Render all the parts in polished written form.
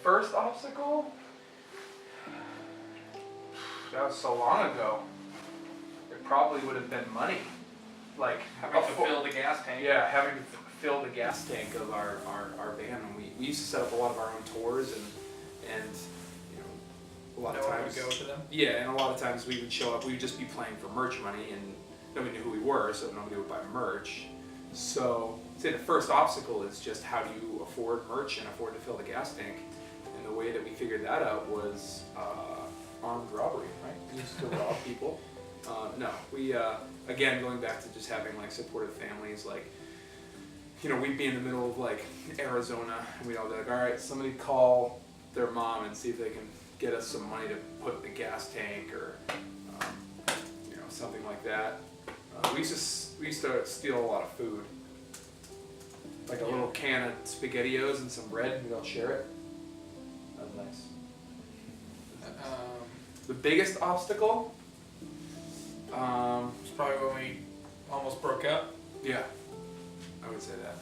first obstacle? That was so long ago. It probably would have been money. Like Having to fill the gas tank. Yeah, having to fill the gas tank of our van. And we used to set up a lot of our own tours and you know, a lot of times would go to them. Yeah, and a lot of times we would show up. We would just be playing for merch money, and nobody knew who we were, so nobody would buy merch. So, say the first obstacle is just how do you afford merch and afford to fill the gas tank. And the way that we figured that out was armed robbery, right? We used to rob people. No, we again going back to just having like supportive families, like you know we'd be in the middle of like Arizona, and we'd all be like, all right, somebody call their mom and see if they can get us some money to put in the gas tank or you know something like that. We used to steal a lot of food, like a little can of SpaghettiOs and some bread, and we'd all share it. That was nice. The biggest obstacle? It's probably when we almost broke up. Yeah, I would say that.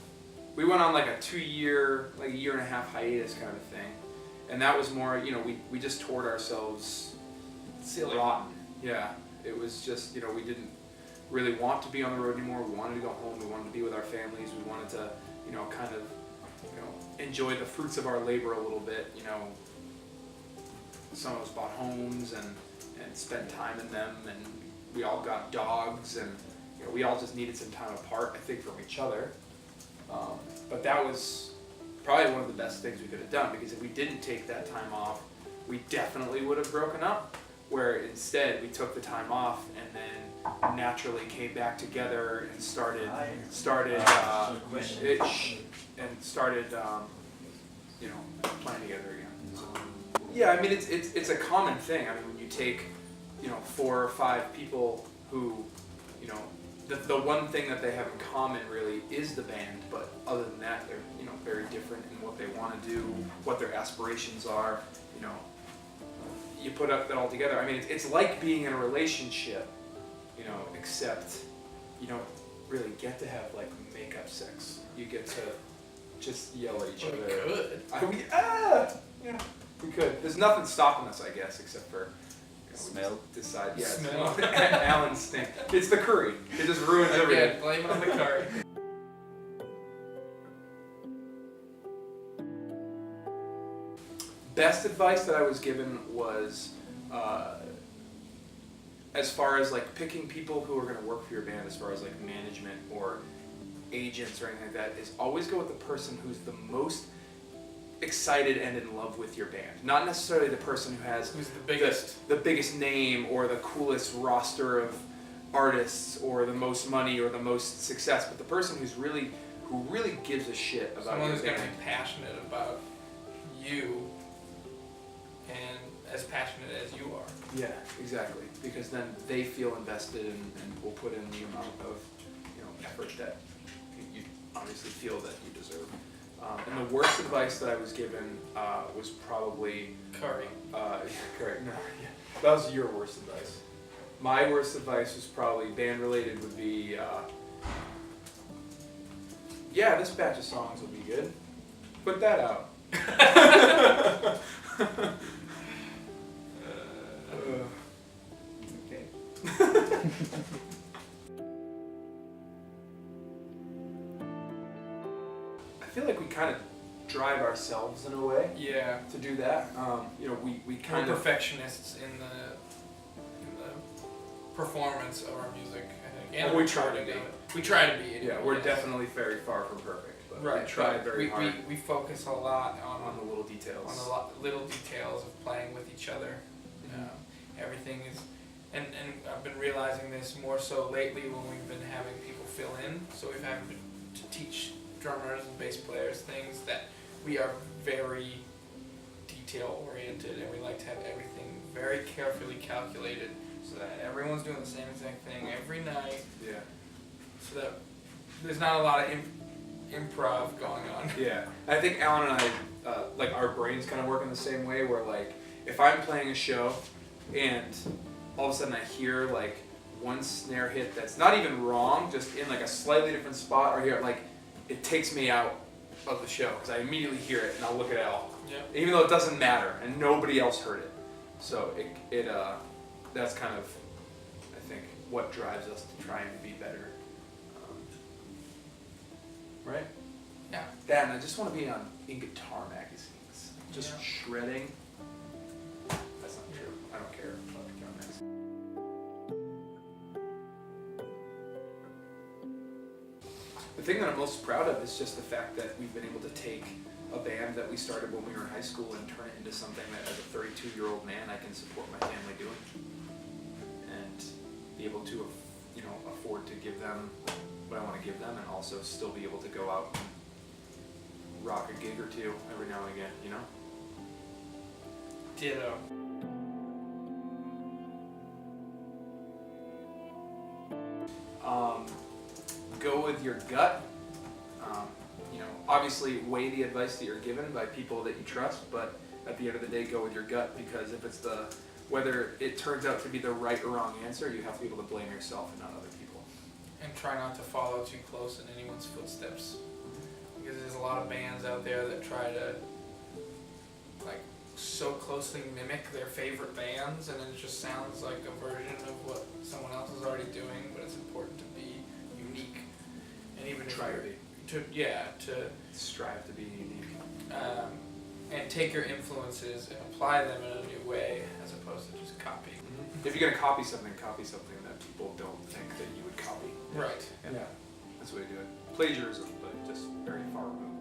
We went on like a 2-year, like a year and a half hiatus kind of thing. And that was more, you know, we just toured ourselves Silly. rotten. Yeah, it was just, you know, we didn't really want to be on the road anymore. We wanted to go home. We wanted to be with our families. We wanted to, you know, kind of, you know, enjoy the fruits of our labor a little bit. You know, some of us bought homes and spent time in them, and we all got dogs, and you know, we all just needed some time apart, I think, from each other. But that was probably one of the best things we could have done, because if we didn't take that time off, we definitely would have broken up. Where instead we took the time off and then naturally came back together and started you know, playing together again. So, yeah, I mean it's a common thing. I mean when you take, you know, 4 or 5 people who, you know, the one thing that they have in common really is the band, but other than that they're, you know, very different in what they want to do, what their aspirations are, you know. You put up that all together. I mean, it's like being in a relationship, you know, except you don't really get to have like makeup sex. You get to just yell at each other. We could. Yeah, we could. There's nothing stopping us, I guess, except for you know, smell. Decide. Yeah, Smell. Alan's stink. It's the curry. It just ruins everything. Yeah, blame it on the curry. Best advice that I was given was, as far as like picking people who are going to work for your band, as far as like management or agents or anything like that, is always go with the person who's the most excited and in love with your band. Not necessarily the person who has Who's the biggest? the biggest name or the coolest roster of artists or the most money or the most success, but the person who really gives a shit about Someone your who's going band. to be passionate about you and as passionate as you are. Yeah, exactly. Because then they feel invested and will put in the amount of, you know, effort that you obviously feel that you deserve. And the worst advice that I was given was probably Curry. correct. No, yeah, that was your worst advice. My worst advice was probably band related. Would be, yeah, this batch of songs will be good. Put that out. Okay. I feel like we kind of drive ourselves in a way Yeah. to do that. You know, we We're kind of perfectionists in the performance of our music, I think. And Well, we the try to recording be. of it. We try to be. yeah, we're yes. definitely very far from perfect, but Right. we try very hard We focus a lot on the little details. on the little details of playing with each other. Everything is, and I've been realizing this more so lately when we've been having people fill in. So we've had to teach drummers and bass players things that we are very detail oriented, and we like to have everything very carefully calculated so that everyone's doing the same exact thing every night. Yeah. So that there's not a lot of improv going on. Yeah, I think Alan and I, like our brains kind of work in the same way. Where like, if I'm playing a show, and all of a sudden I hear like one snare hit that's not even wrong, just in like a slightly different spot, or here like it takes me out of the show because I immediately hear it and I'll look at it all, Yep. even though it doesn't matter and nobody else heard it. So that's kind of, I think, what drives us to try and be better. Right? Yeah. That, and I just want to be in guitar magazines, just Yeah. shredding. That's not true. I don't care about guitar magazines. The thing that I'm most proud of is just the fact that we've been able to take a band that we started when we were in high school and turn it into something that as a 32-year-old man I can support my family doing. And be able to, afford to give them what I want to give them and also still be able to go out and rock a gig or two every now and again, Ditto. Go with your gut. Obviously weigh the advice that you're given by people that you trust, but at the end of the day, go with your gut, because if it's whether it turns out to be the right or wrong answer, you have to be able to blame yourself and not other people. And try not to follow too close in anyone's footsteps. Because there's a lot of bands out there that try to so closely mimic their favorite bands, and it just sounds like a version of what someone else is already doing, but it's important to be unique. And even if Try to be. to Strive to be unique. and take your influences and apply them in a new way as opposed to just copy. If you're gonna copy something that people don't think that you would copy. Right. Yeah, that's the way to do it. Plagiarism, but just very far removed.